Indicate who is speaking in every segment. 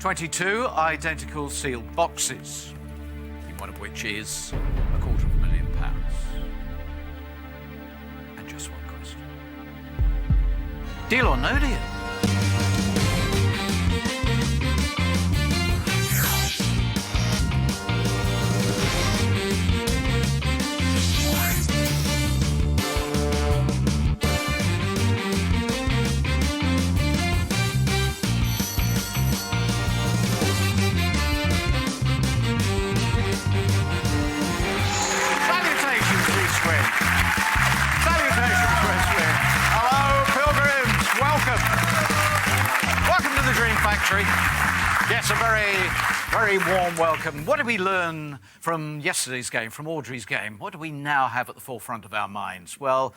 Speaker 1: 22 identical sealed boxes, one of which is £250,000. And just one question. Deal or no deal? Yes, a very warm welcome. What did we learn from yesterday's game, from Audrey's game? What do we now have at the forefront of our minds? Well,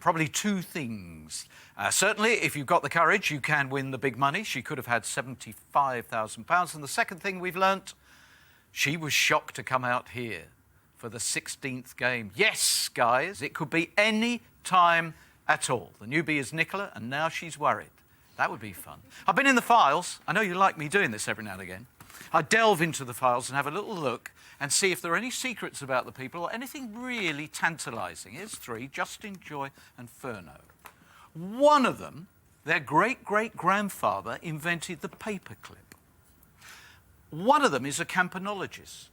Speaker 1: probably two things. Certainly, if you've got the courage, you can win the big money. She could have had £75,000. And the second thing we've learnt, she was shocked to come out here for the 16th game. Yes, guys, it could be any time at all. The newbie is Nicola, and now she's worried. That would be fun. I've been in the files. I know you like me doing this every now and again. I delve into the files and have a little look and see if there are any secrets about the people or anything really tantalising. Here's three: Justin, Joy and Furno. One of them, their great-great-grandfather invented the paperclip. One of them is a campanologist.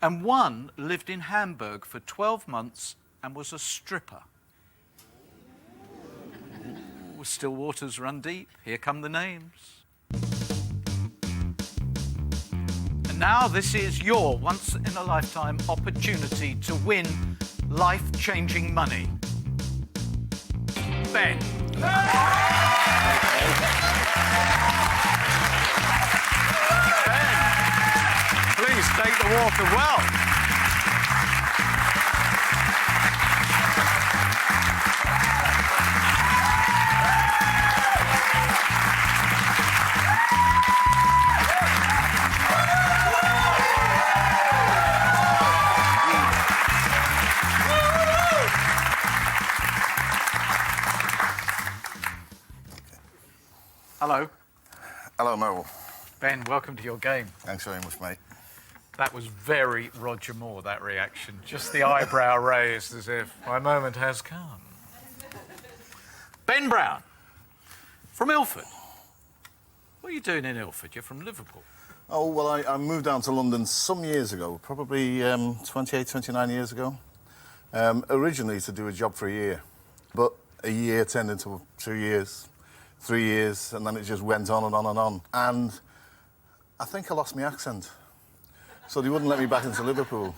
Speaker 1: And one lived in Hamburg for 12 months and was a stripper. Still waters run deep. Here come the names. And now this is your once-in-a-lifetime opportunity to win life-changing money. Ben. Ben, please take the water well. Hello.
Speaker 2: Hello, Noel.
Speaker 1: Ben, welcome to your game.
Speaker 2: Thanks very much, mate.
Speaker 1: That was very Roger Moore, that reaction. Just the eyebrow raised as if my moment has come. Ben Brown, from Ilford. What are you doing in Ilford? You're from Liverpool.
Speaker 2: Oh, well, I moved down to London some years ago, probably 28, 29 years ago. Originally to do a job for a year. But a year turned into 2 years. 3 years, and then it just went on and on and on. And I think I lost my accent. So they wouldn't let me back into Liverpool.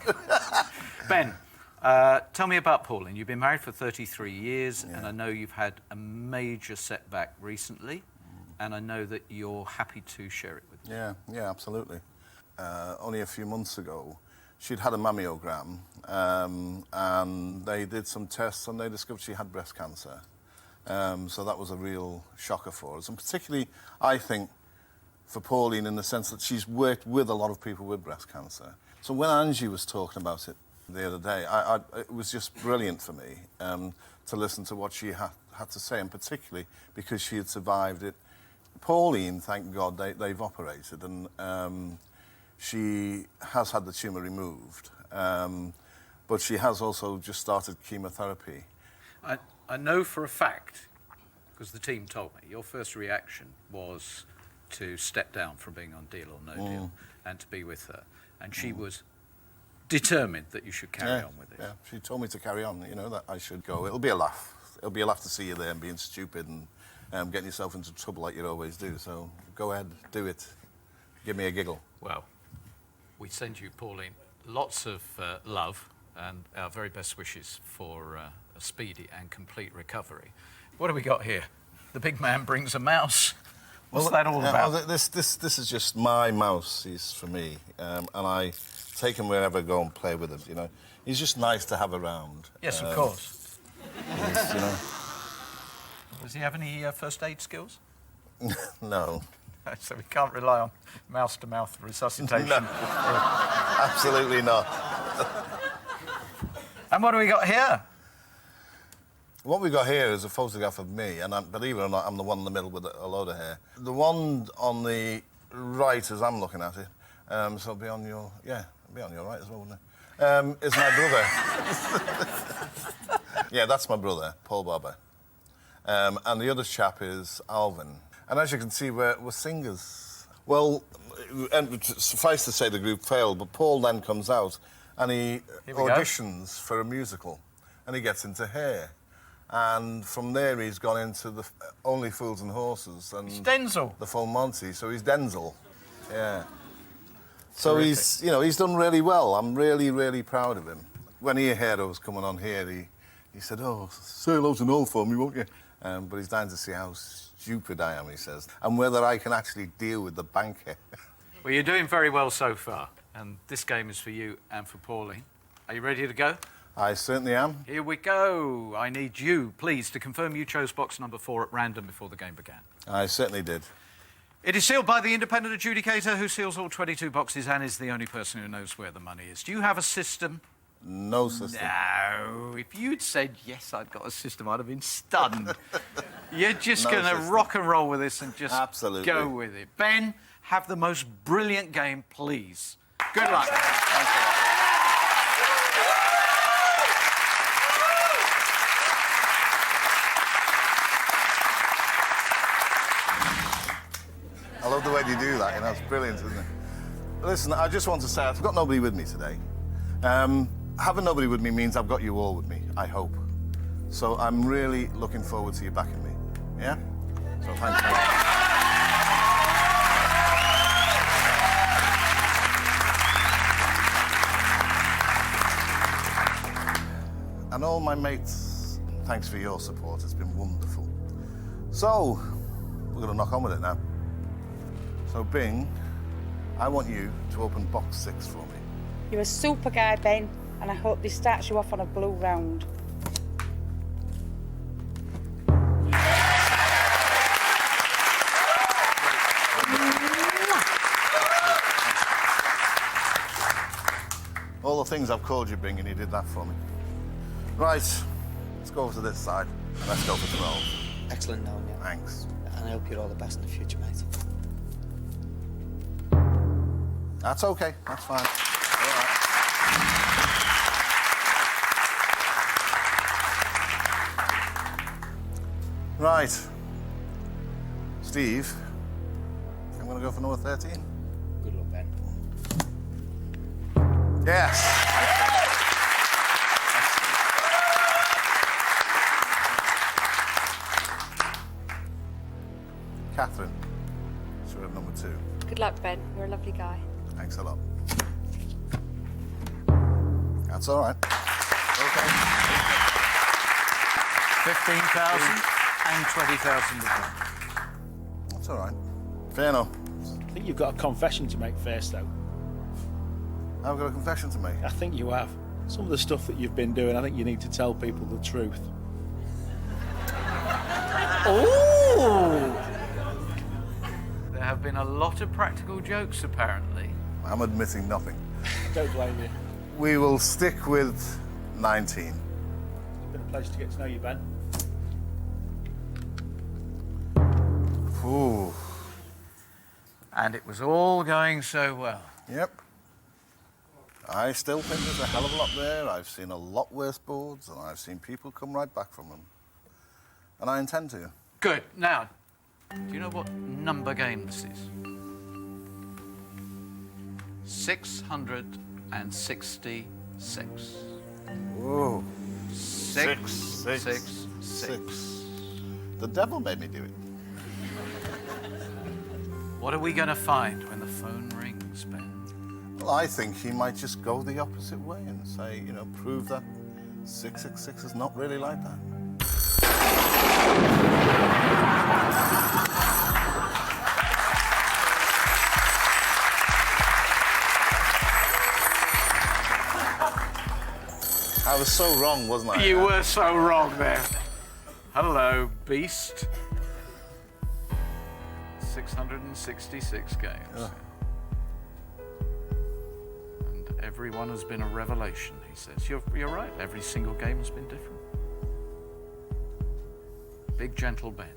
Speaker 1: Ben, tell me about Pauline. You've been married for 33 years, and I know you've had a major setback recently, and I know that you're happy to share it with me.
Speaker 2: Yeah, absolutely. Only a few months ago, she'd had a mammogram, and they did some tests, and they discovered she had breast cancer. So that was a real shocker for us, and particularly, I think, for Pauline in the sense that she's worked with a lot of people with breast cancer. So when Angie was talking about it the other day, it was just brilliant for me to listen to what she had to say, and particularly because she had survived it. Pauline, thank God, they've operated, and she has had the tumour removed, but she has also just started chemotherapy.
Speaker 1: I know for a fact, because the team told me, your first reaction was to step down from being on Deal or No Deal and to be with her. And she was determined that you should carry on with it.
Speaker 2: Yeah, she told me to carry on, you know, that I should go. It'll be a laugh. It'll be a laugh to see you there and being stupid and getting yourself into trouble like you always do. So go ahead, do it. Give me a giggle.
Speaker 1: Well, we send you, Pauline, lots of love and our very best wishes for a speedy and complete recovery. What do we got here? The big man brings a mouse. What's that all about?
Speaker 2: Well, this is just my mouse. He's for me, and I take him wherever I go and play with him. You know, he's just nice to have around.
Speaker 1: Yes, of course.
Speaker 2: You know.
Speaker 1: Does he have any first aid skills?
Speaker 2: No.
Speaker 1: So we can't rely on mouth-to-mouth resuscitation.
Speaker 2: No. Absolutely not.
Speaker 1: And what do we got here?
Speaker 2: What we got here is a photograph of me, and believe it or not, I'm the one in the middle with a load of hair. The one on the right as I'm looking at it. So it'll be on your... Yeah, it'll be on your right as well, wouldn't it? Is my brother. Yeah, that's my brother, Paul Barber. And the other chap is Alvin. And as you can see, we're singers. Well, and suffice to say the group failed, but Paul then comes out and he auditions for a musical and he gets into Hair. And from there he's gone into the Only Fools and Horses and...
Speaker 1: He's Denzel.
Speaker 2: The Full Monty, so he's Denzel. Yeah. So he's, you know, he's done really well. I'm really, really proud of him. When he heard I was coming on here, he said, "Oh, say hello to Noel for me, won't you?" But he's dying to see how stupid I am, he says, and whether I can actually deal with the banker.
Speaker 1: Well, you're doing very well so far, and this game is for you and for Pauline. Are you ready to go?
Speaker 2: I certainly am.
Speaker 1: Here we go. I need you, please, to confirm you chose box number 4 at random before the game began.
Speaker 2: I certainly did.
Speaker 1: It is sealed by the independent adjudicator who seals all 22 boxes and is the only person who knows where the money is. Do you have a system?
Speaker 2: No system.
Speaker 1: No. If you'd said, yes, I've got a system, I'd have been stunned. You're just
Speaker 2: No
Speaker 1: going to
Speaker 2: system.
Speaker 1: rock and roll with this and just
Speaker 2: Absolutely.
Speaker 1: go with it. Ben, have the most brilliant game, please. Good luck.
Speaker 2: Thanks a lot. I love the way you do that, you know, it's brilliant, isn't it? Listen, I just want to say, I've got nobody with me today. Having nobody with me means I've got you all with me, I hope. So I'm really looking forward to you backing me, yeah? So thanks very much. And all my mates, thanks for your support, it's been wonderful. So, we're going to knock on with it now. So, Bing, I want you to open box 6 for me.
Speaker 3: You're a super guy, Ben, and I hope this starts you off on a blue round.
Speaker 2: All the things I've called you, Bing, and you did that for me. Right, let's go over to this side, and let's go for 12.
Speaker 4: Excellent knowing you.
Speaker 2: Thanks.
Speaker 4: And I hope you're all the best in the future, mate.
Speaker 2: That's okay, that's fine. All right. Right. Steve, I'm going to go for number 13.
Speaker 4: Good luck, Ben.
Speaker 2: Yes. Catherine, so we're at number 2.
Speaker 5: Good luck, Ben. You're a lovely guy.
Speaker 2: Thanks a lot. That's all right. Okay.
Speaker 1: 15,000 and 20,000.
Speaker 2: That's all right. Fair enough.
Speaker 6: I think you've got a confession to make first, though.
Speaker 2: I've got a confession to make.
Speaker 6: I think you have. Some of the stuff that you've been doing, I think you need to tell people the truth.
Speaker 1: Oh! There have been a lot of practical jokes, apparently.
Speaker 2: I'm admitting nothing.
Speaker 6: I don't blame you.
Speaker 2: We will stick with 19.
Speaker 6: It's been a pleasure to get to know you, Ben.
Speaker 2: Ooh.
Speaker 1: And it was all going so well.
Speaker 2: Yep. I still think there's a hell of a lot there. I've seen a lot worse boards, and I've seen people come right back from them. And I intend to.
Speaker 1: Good. Now, do you know what number game this is? 666.
Speaker 2: Whoa.
Speaker 1: 666.
Speaker 2: The devil made me do it.
Speaker 1: What are we going to find when the phone rings, Ben?
Speaker 2: Well, I think he might just go the opposite way and say, you know, prove that 666 is not really like that. I was so wrong, wasn't I?
Speaker 1: You were so wrong there. Hello, beast. 666 games.
Speaker 2: Yeah.
Speaker 1: And everyone has been a revelation, he says. You're right, every single game has been different. Big gentle Ben.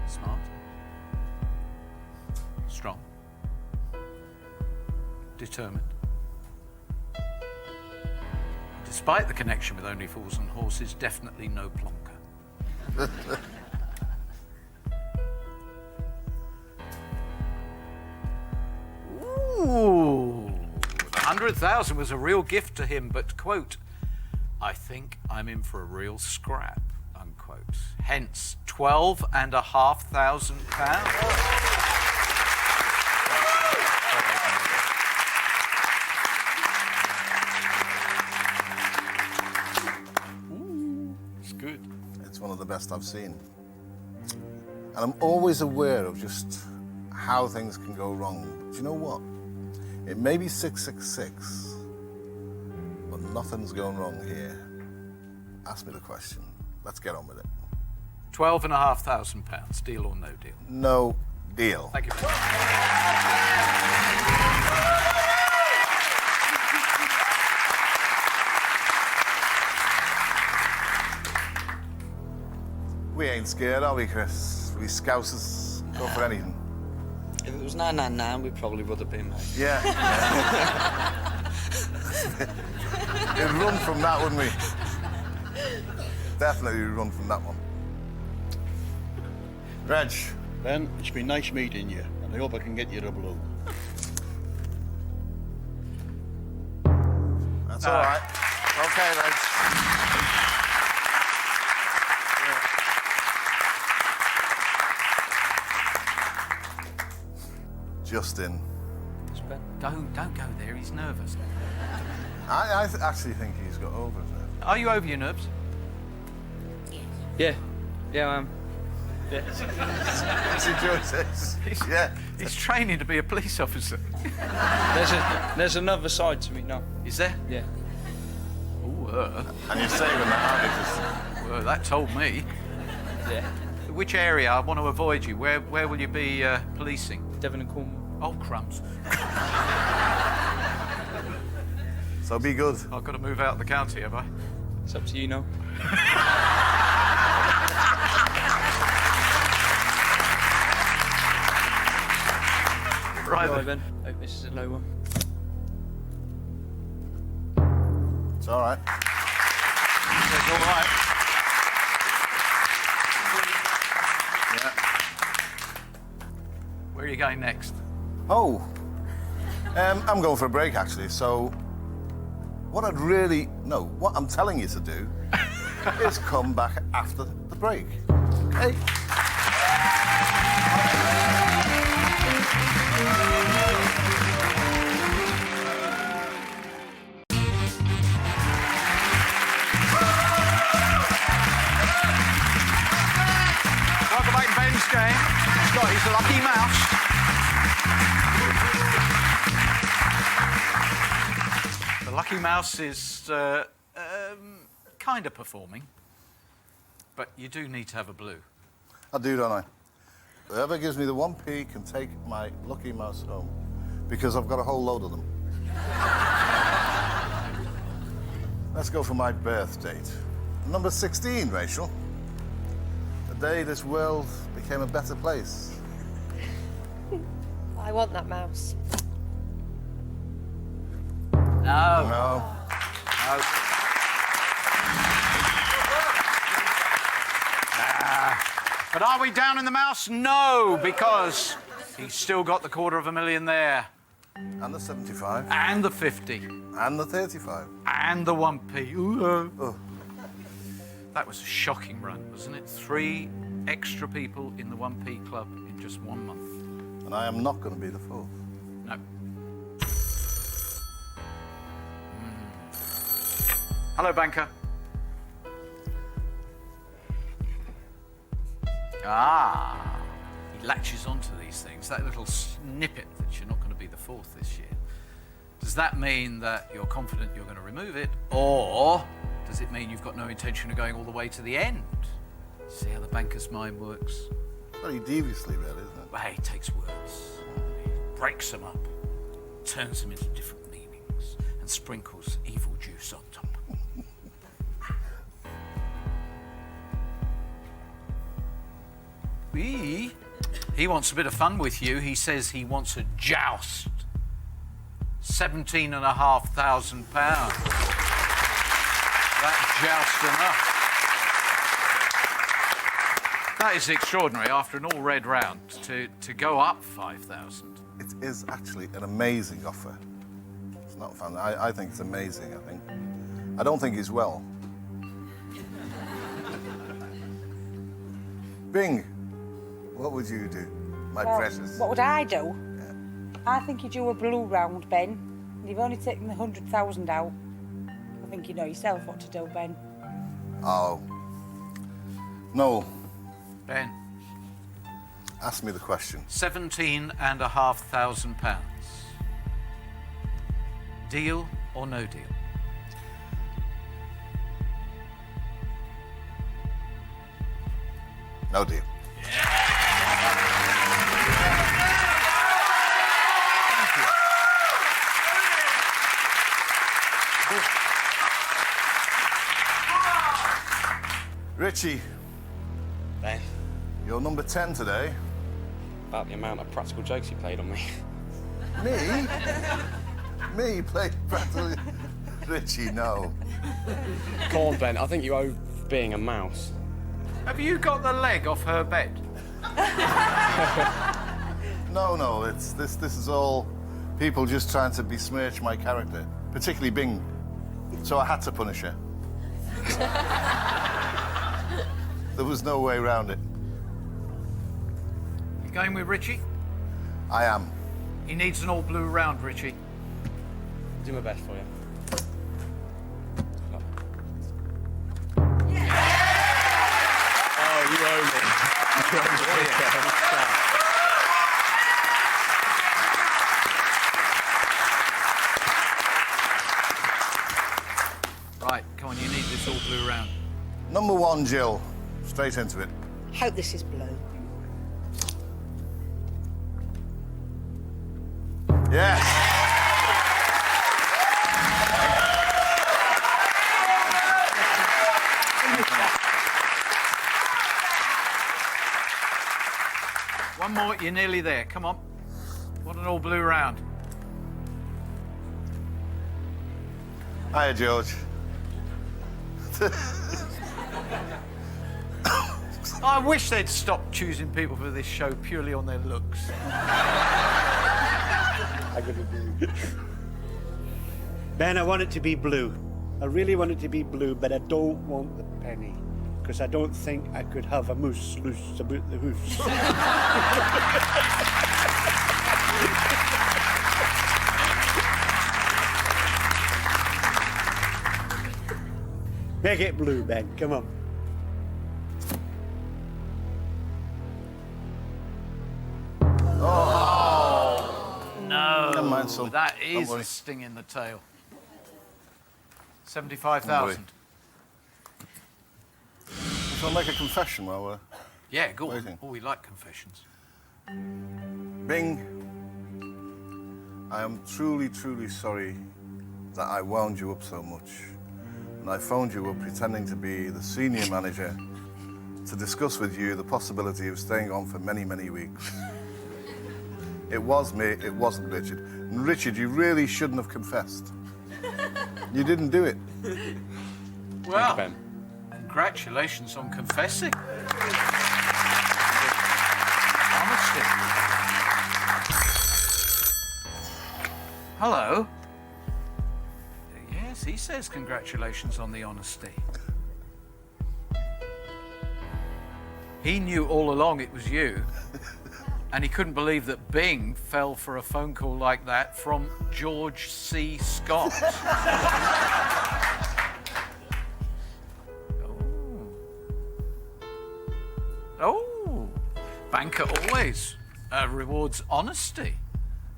Speaker 1: Smart strong, determined. Despite the connection with Only Fools and Horses, definitely no plonker. Ooh, 100,000 was a real gift to him, but, quote, I think I'm in for a real scrap, unquote. Hence, £12,500. It's good.
Speaker 2: It's one of the best I've seen. And I'm always aware of just how things can go wrong. Do you know what? It may be 666, but nothing's going wrong here. Ask me the question. Let's get on with it.
Speaker 1: £12,500. Deal or no deal?
Speaker 2: No deal.
Speaker 1: Thank you.
Speaker 2: We ain't scared, are we, Chris? We scousers go for anything.
Speaker 4: If it was 999, we probably would have been, mate.
Speaker 2: Yeah. We'd run from that, wouldn't we? Definitely run from that one. Reg.
Speaker 6: Ben, it's been nice meeting you, and I hope I can get you a blue.
Speaker 2: That's all right. Okay, Reg. Justin.
Speaker 1: Don't go there. He's nervous.
Speaker 2: I actually think he's got over it.
Speaker 1: Are you over your nerves?
Speaker 4: Yeah, I am.
Speaker 2: Yeah.
Speaker 1: He's training to be a police officer.
Speaker 4: There's another side to me now.
Speaker 1: Is there?
Speaker 4: Yeah.
Speaker 1: Ooh,
Speaker 2: And you're saving that,
Speaker 1: well, that told me.
Speaker 4: Yeah.
Speaker 1: Which area? I want to avoid you. Where will you be policing?
Speaker 4: Devon and Cornwall.
Speaker 1: Oh, crumbs.
Speaker 2: So be good.
Speaker 1: I've got to move out of the county, have I?
Speaker 4: It's up to you now.
Speaker 1: Right
Speaker 4: Right,
Speaker 1: then.
Speaker 4: Ben. Hope this is a low one.
Speaker 2: It's all right.
Speaker 1: It's all right.
Speaker 2: Yeah.
Speaker 1: Where are you going next?
Speaker 2: Oh, I'm going for a break, actually. So what I'm telling you to do is come back after the break. Okay?
Speaker 1: Welcome back to Ben's game. He's got his lucky mouse. The lucky mouse is kind of performing, but you do need to have a blue.
Speaker 2: I do, don't I? Whoever gives me the 1p can take my lucky mouse home, because I've got a whole load of them. Let's go for my birth date. Number 16, Rachel. The day this world became a better place.
Speaker 5: I want that mouse.
Speaker 1: No.
Speaker 2: No.
Speaker 1: But are we down in the mouse? No, because he's still got the $250,000 there.
Speaker 2: And the 75.
Speaker 1: And the 50.
Speaker 2: And the 35.
Speaker 1: And the 1p. Ooh.
Speaker 2: Oh.
Speaker 1: That was a shocking run, wasn't it? 3 extra people in the 1p club in just 1 month.
Speaker 2: And I am not going to be the fourth.
Speaker 1: No. Hello, banker. Ah, he latches onto these things. That little snippet that you're not going to be the fourth this year. Does that mean that you're confident you're going to remove it, or does it mean you've got no intention of going all the way to the end? See how the banker's mind works?
Speaker 2: Very deviously, really, isn't it?
Speaker 1: Well, he takes words, he breaks them up, turns them into different meanings, and sprinkles evil juice on top. We He wants a bit of fun with you. He says he wants a joust. £17,500. That joust enough. That is extraordinary after an all-red round to go up 5,000.
Speaker 2: It is actually an amazing offer. It's not fun. I think it's amazing, I don't think he's well. Bing, what would you do, my precious?
Speaker 3: What would I do? Yeah. I think you do a blue round, Ben. And you've only taken the 100,000 out. I think you know yourself what to do, Ben.
Speaker 2: Oh. Noel.
Speaker 1: Ben.
Speaker 2: Ask me the question.
Speaker 1: £17,500. Deal or no deal?
Speaker 2: No deal. Richie,
Speaker 7: Ben,
Speaker 2: you're number 10 today.
Speaker 7: about the amount of practical jokes you played on me.
Speaker 2: Me? Me play practically. Richie, no.
Speaker 7: Come on, Ben, I think you owe being a mouse.
Speaker 1: Have you got the leg off her bed?
Speaker 2: No, this is all people just trying to besmirch my character, particularly Bing. So I had to punish her. There was no way around it.
Speaker 1: You going with Richie?
Speaker 2: I am.
Speaker 1: He needs an all-blue round, Richie.
Speaker 7: Do my best for you. Oh, you owe me.
Speaker 1: Right, come on, you need this all-blue round.
Speaker 2: Number 1, Jill. Straight into it.
Speaker 3: Hope this is blue.
Speaker 2: Yes.
Speaker 1: One more, you're nearly there. Come on. Want an all-blue round.
Speaker 2: Hiya, George.
Speaker 1: I wish they'd stop choosing people for this show purely on their looks.
Speaker 6: Ben, I want it to be blue. I really want it to be blue, but I don't want the penny. Because I don't think I could have a moose loose about the hoofs. Make it blue, Ben. Come on.
Speaker 1: No,
Speaker 2: Never mind, son.
Speaker 1: that
Speaker 2: Don't
Speaker 1: is
Speaker 2: worry.
Speaker 1: a sting in the tail. 75,000.
Speaker 2: Shall I make a confession while we're
Speaker 1: Yeah, go on.
Speaker 2: waiting?
Speaker 1: Oh, we like confessions.
Speaker 2: Bing, I am truly, truly sorry that I wound you up so much. And I phoned you up pretending to be the senior manager to discuss with you the possibility of staying on for many, many weeks. It was me, it wasn't Richard. And Richard, you really shouldn't have confessed. You didn't do it.
Speaker 1: Well,
Speaker 7: Ben.
Speaker 1: congratulations on confessing. Honesty. Hello. Yes, he says congratulations on the honesty. He knew all along it was you, and he couldn't believe that Bing fell for a phone call like that from George C. Scott. Oh, banker always rewards honesty.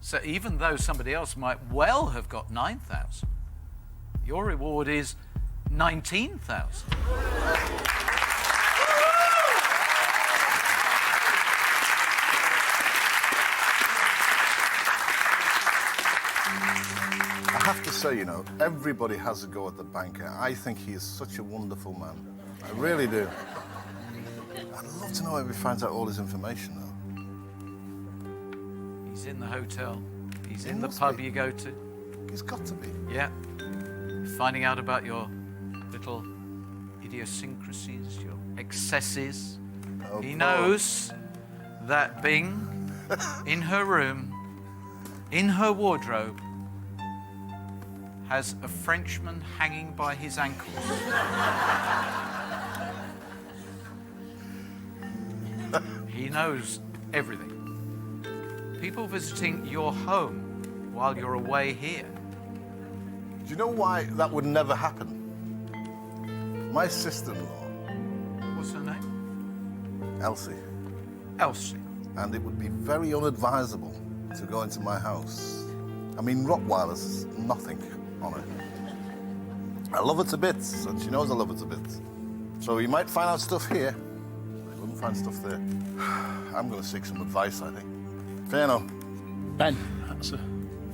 Speaker 1: So even though somebody else might well have got 9,000, your reward is 19,000.
Speaker 2: I have to say, you know, everybody has a go at the banker. I think he is such a wonderful man. I really do. I'd love to know how he finds out all his information, though.
Speaker 1: He's in the hotel. He's in
Speaker 2: He
Speaker 1: the
Speaker 2: must
Speaker 1: pub
Speaker 2: be.
Speaker 1: you go to.
Speaker 2: He's got to be.
Speaker 1: Yeah. Finding out about your little idiosyncrasies, your excesses.
Speaker 2: Oh,
Speaker 1: He
Speaker 2: poor.
Speaker 1: knows that Bing, in her room, in her wardrobe, has a Frenchman hanging by his ankles. He knows everything. People visiting your home while you're away here.
Speaker 2: Do you know why that would never happen? My sister-in-law,
Speaker 1: What's her name?
Speaker 2: Elsie,
Speaker 1: Elsie.
Speaker 2: and it would be very unadvisable to go into my house. I mean, Rottweiler's nothing on her. I love her to bits, and she knows I love her to bits. So you might find out stuff here, but you wouldn't find stuff there. I'm going to seek some advice, I think. Fano.
Speaker 8: Ben, that's a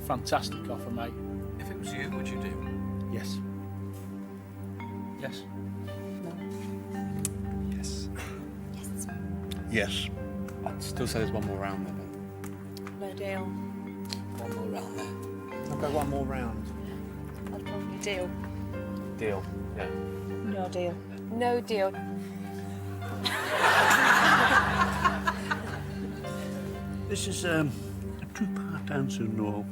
Speaker 8: fantastic offer, mate.
Speaker 1: If it was you, would you do?
Speaker 8: Yes. Yes.
Speaker 7: Yes.
Speaker 2: Yes.
Speaker 7: I'd still say there's one more round there, Ben.
Speaker 3: No deal.
Speaker 8: One more round there. I'll go one more round.
Speaker 3: I'd probably deal.
Speaker 7: Deal. Yeah.
Speaker 3: No deal.
Speaker 5: No deal.
Speaker 6: This is a two-part answer, Noel.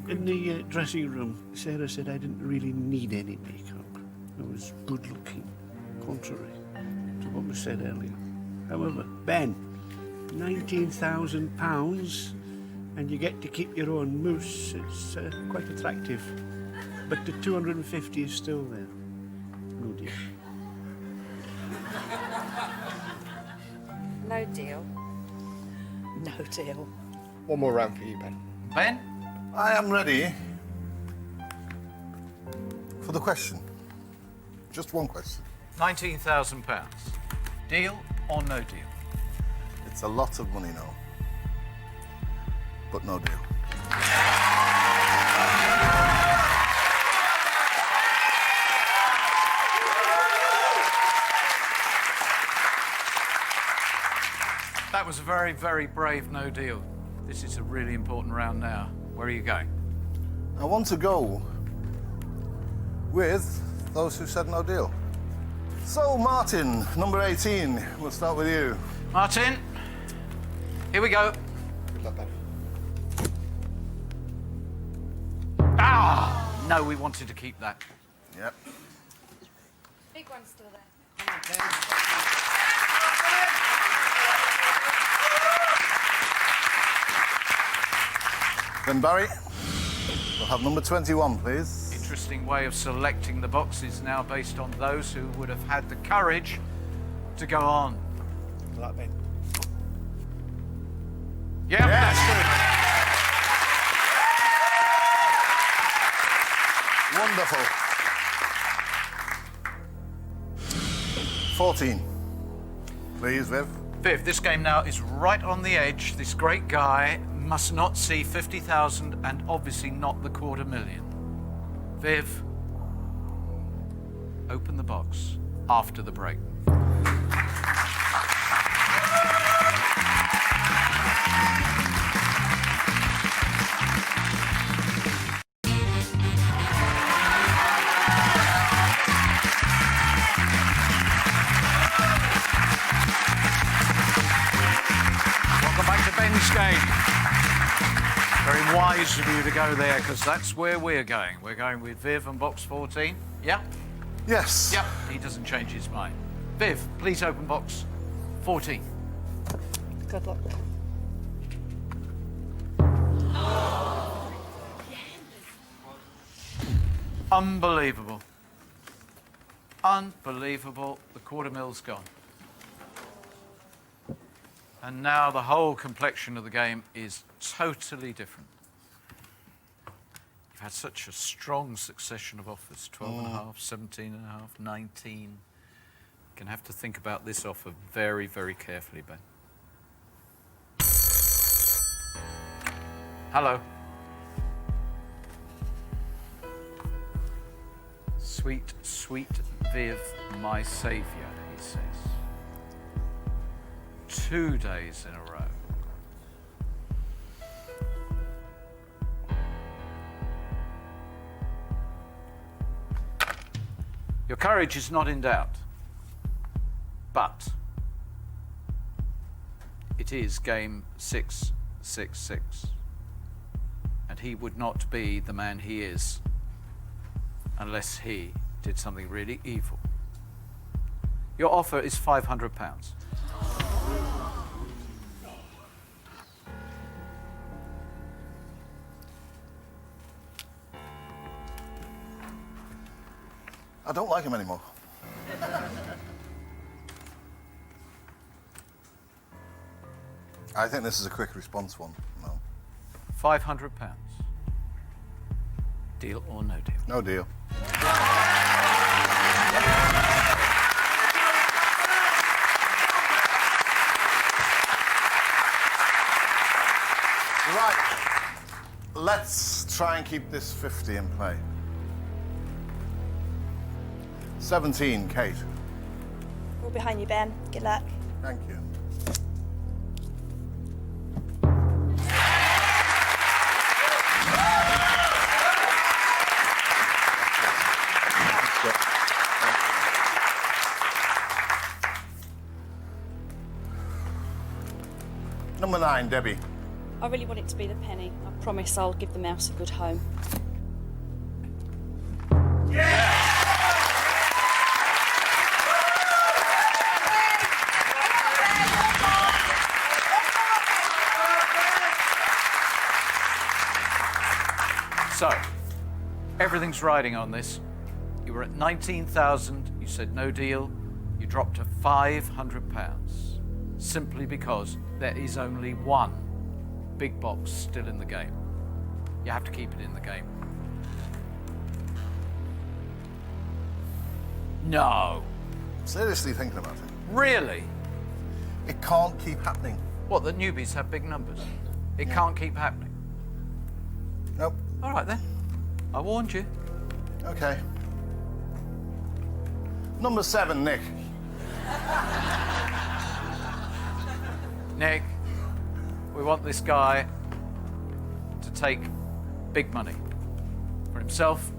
Speaker 6: In the dressing room, Sarah said I didn't really need any makeup. I was good-looking, contrary to what was said earlier. However, Ben, £19,000 and you get to keep your own mousse. It's quite attractive. But the 250 is still there. No deal.
Speaker 5: No deal.
Speaker 3: No deal.
Speaker 7: One more round for you, Ben.
Speaker 1: Ben?
Speaker 2: I am ready for the question. Just one question.
Speaker 1: £19,000. Deal or no deal?
Speaker 2: It's a lot of money now, but no deal.
Speaker 1: That was a very, very brave no deal. This is a really important round now. Where are you going?
Speaker 2: I want to go with those who said no deal. So, Martin, number 18, we'll start with you.
Speaker 1: Martin, here we go.
Speaker 7: Good luck, Ben.
Speaker 1: Ah! No, we wanted to keep that.
Speaker 2: Yep.
Speaker 5: Big one's still there.
Speaker 2: Then Barry, we'll have number 21, please.
Speaker 1: Interesting way of selecting the boxes now based on those who would have had the courage to go on.
Speaker 8: Good luck, Ben.
Speaker 1: Yeah, that's
Speaker 2: Wonderful. 14. Please, Viv.
Speaker 1: good. Viv, this game now is right on the edge. This great guy must not see 50,000 and obviously not the $250,000. Viv, open the box after the break. Welcome back to Ben's game. Very wise of you to go there, because that's where we're going. We're going with Viv and box 14. Yeah?
Speaker 2: Yes.
Speaker 1: Yep. He doesn't change his mind. Viv, please open box 14.
Speaker 3: Good luck.
Speaker 1: Unbelievable. Unbelievable. The $250,000's gone. And now the whole complexion of the game is totally different. You've had such a strong succession of offers, 12.5, 17.5, 19. You're going to have to think about this offer very, very carefully, Ben. Hello. Sweet, sweet Viv, my saviour, he says. 2 days in a row. Your courage is not in doubt, but it is game 666, and he would not be the man he is unless he did something really evil. Your offer is £500.
Speaker 2: I don't like him anymore. I think this is a quick response one. No.
Speaker 1: £500. Deal or no deal?
Speaker 2: No deal. Right. Let's try and keep this 50 in play. 17, Kate.
Speaker 9: All behind you, Ben. Good luck.
Speaker 2: Thank you. Number 9, Debbie.
Speaker 9: I really want it to be the penny. I promise I'll give the mouse a good home.
Speaker 1: So, everything's riding on this. You were at 19,000, you said no deal, you dropped to £500, simply because there is only one big box still in the game. You have to keep it in the game. No.
Speaker 2: Seriously thinking about it.
Speaker 1: Really?
Speaker 2: It can't keep happening.
Speaker 1: What, the newbies have big numbers? It can't keep happening.
Speaker 2: Nope.
Speaker 1: All right then. I warned you.
Speaker 2: Okay. Number 7, Nick.
Speaker 1: Nick, we want this guy to take big money for himself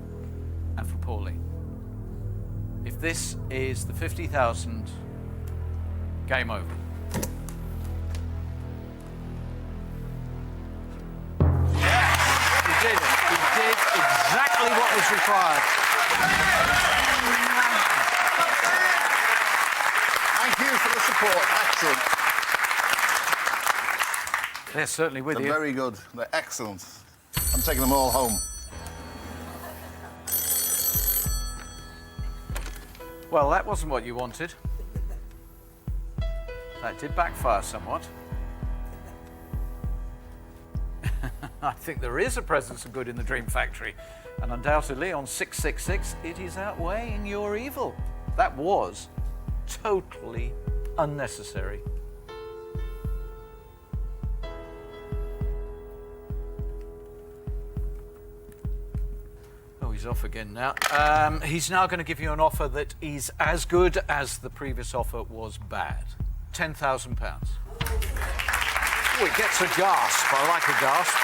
Speaker 1: and for Pauline. If this is the 50,000, game over. You did it. You did exactly what was required.
Speaker 2: Thank you for the support. Excellent.
Speaker 1: They're certainly with
Speaker 2: They're
Speaker 1: you.
Speaker 2: very good. They're excellent. I'm taking them all home.
Speaker 1: Well, that wasn't what you wanted. That did backfire somewhat. I think there is a presence of good in the Dream Factory, and undoubtedly on 666 it is outweighing your evil. That was totally unnecessary. Oh, he's off again now. He's now going to give you an offer that is as good as the previous offer was bad. £10,000. Oh, it gets a gasp. I like a gasp.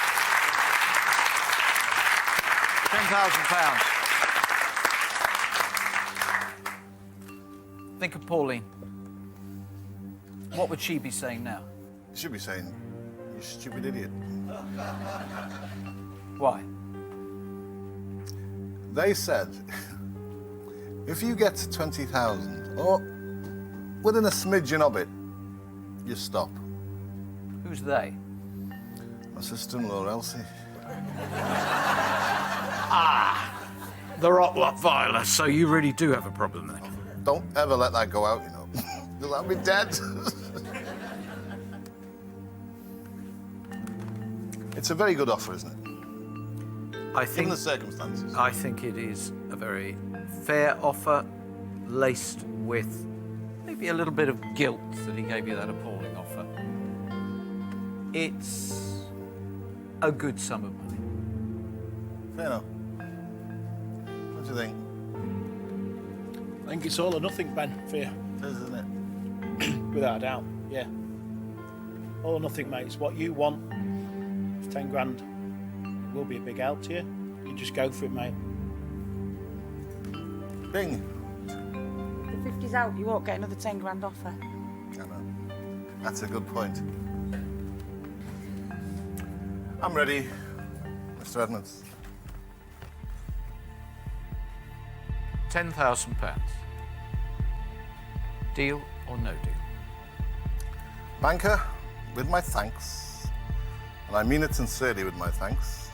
Speaker 1: £10,000. Think of Pauline. What would she be saying now?
Speaker 2: You should be saying, you stupid idiot.
Speaker 1: Why?
Speaker 2: They said, if you get to 20,000, or within a smidgen of it, you stop.
Speaker 1: Who's they?
Speaker 2: My sister-in-law, Elsie.
Speaker 1: The Rottweiler. So you really do have a problem then?
Speaker 2: Don't ever let that go out, you know. You'll have me dead. It's a very good offer, isn't it?
Speaker 1: I
Speaker 2: Given
Speaker 1: think
Speaker 2: the circumstances.
Speaker 1: I think it is a very fair offer, laced with maybe a little bit of guilt that he gave you that appalling offer. It's a good sum of money.
Speaker 2: Fair enough. What do you think?
Speaker 8: I think it's all or nothing, Ben, for you.
Speaker 2: It is, isn't it?
Speaker 8: Without a doubt, yeah. All or nothing, mate. It's what you want. It's 10 grand. It will be a big help to you. You just go for it, mate.
Speaker 2: Bing.
Speaker 3: 50's out, you won't get another 10 grand offer.
Speaker 2: I know. That's a good point. I'm ready, Mr. Edmonds.
Speaker 1: £10,000. Deal or no deal?
Speaker 2: Banker, with my thanks, and I mean it sincerely with my thanks,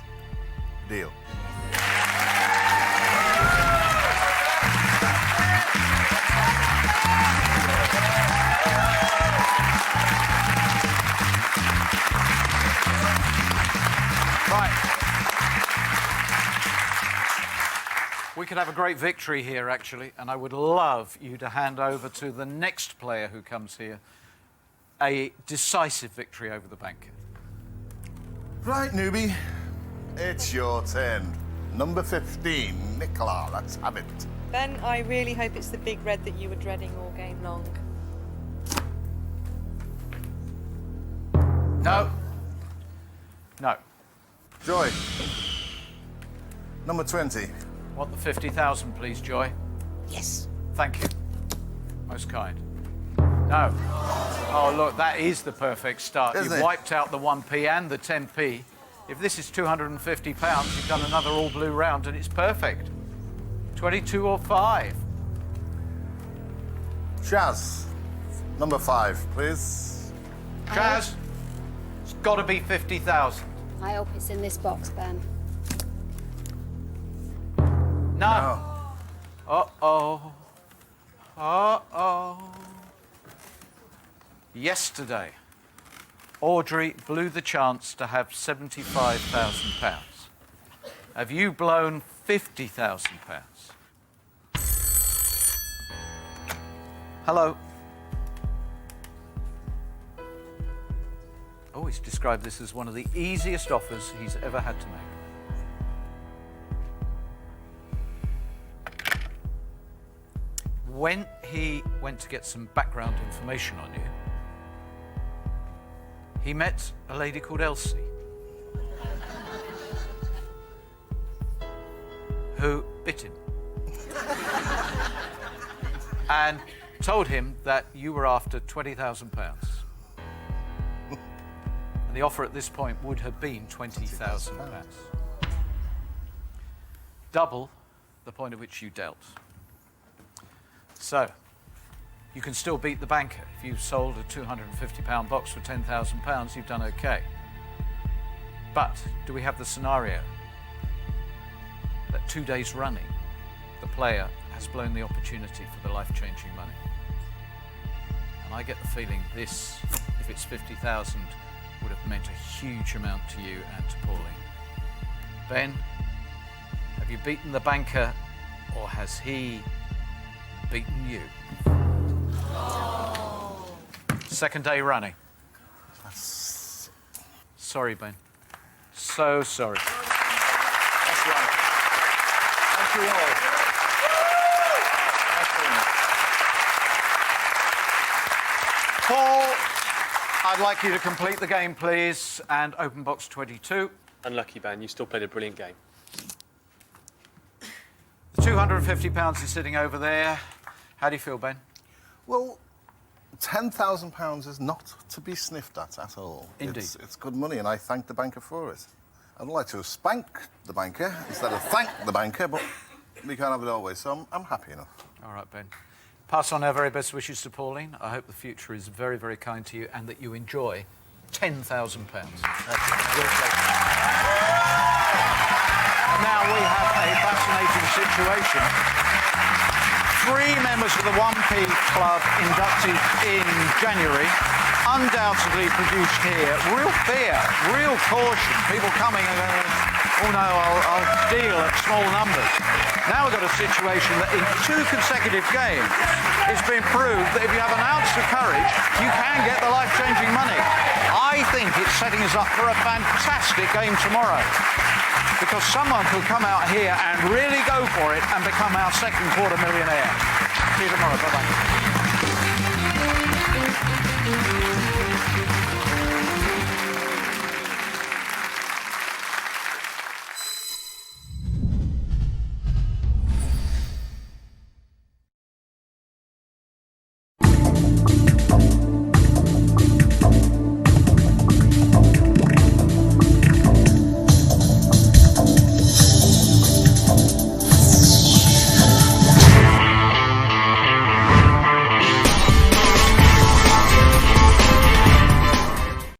Speaker 2: deal.
Speaker 1: We could have a great victory here, actually, and I would love you to hand over to the next player who comes here a decisive victory over the banker.
Speaker 2: Right, newbie, it's your turn. Number 15, Nicola, let's have it.
Speaker 10: Ben, I really hope it's the big red that you were dreading all game long.
Speaker 1: No. No.
Speaker 2: Joy, number 20.
Speaker 1: Want the 50,000, please, Joy?
Speaker 3: Yes.
Speaker 1: Thank you. Most kind. No. Oh, look, that is the perfect start.
Speaker 2: Isn't
Speaker 1: You've
Speaker 2: it?
Speaker 1: wiped out the 1p and the 10p. If this is £250, you've done another all-blue round, and it's perfect. 22 or 5.
Speaker 2: Shaz, number 5, please.
Speaker 1: Chaz, it's got to be 50,000.
Speaker 5: I hope it's in this box, Ben.
Speaker 1: No. Uh-oh. Uh-oh. Yesterday, Audrey blew the chance to have £75,000. Have you blown £50,000? Hello. Oh, he's described this as one of the easiest offers he's ever had to make. When he went to get some background information on you, he met a lady called Elsie, who bit him and told him that you were after £20,000. And the offer at this point would have been £20,000. Double the point at which you dealt. So, you can still beat the banker. If you've sold a £250 box for £10,000, you've done okay. But do we have the scenario that 2 days running, the player has blown the opportunity for the life-changing money? And I get the feeling this, if it's 50,000, would have meant a huge amount to you and to Pauline. Ben, have you beaten the banker, or has he beaten you? Second day running. Sorry, Ben. So sorry.
Speaker 2: That's right. Thank you all.
Speaker 1: Paul, I'd like you to complete the game, please, and open box 22.
Speaker 7: Unlucky, Ben. You still played a brilliant game.
Speaker 1: The £250 is sitting over there. How do you feel, Ben?
Speaker 2: Well, £10,000 is not to be sniffed at all.
Speaker 1: Indeed.
Speaker 2: It's good money, and I thank the banker for it. I'd like to spank the banker instead of thank the banker, but we can't have it always, so I'm happy enough.
Speaker 1: All right, Ben. Pass on our very best wishes to Pauline. I hope the future is very, very kind to you and that you enjoy £10,000. Now we have a fascinating situation. 3 members of the 1p Club inducted in January, undoubtedly produced here. Real fear, real caution. People coming and going, oh no, I'll deal at small numbers. Now we've got a situation that in 2 consecutive games, it's been proved that if you have an ounce of courage, you can get the life-changing money. I think it's setting us up for a fantastic game tomorrow, because someone could come out here and really go for it and become our second quarter millionaire. See you tomorrow. Bye-bye.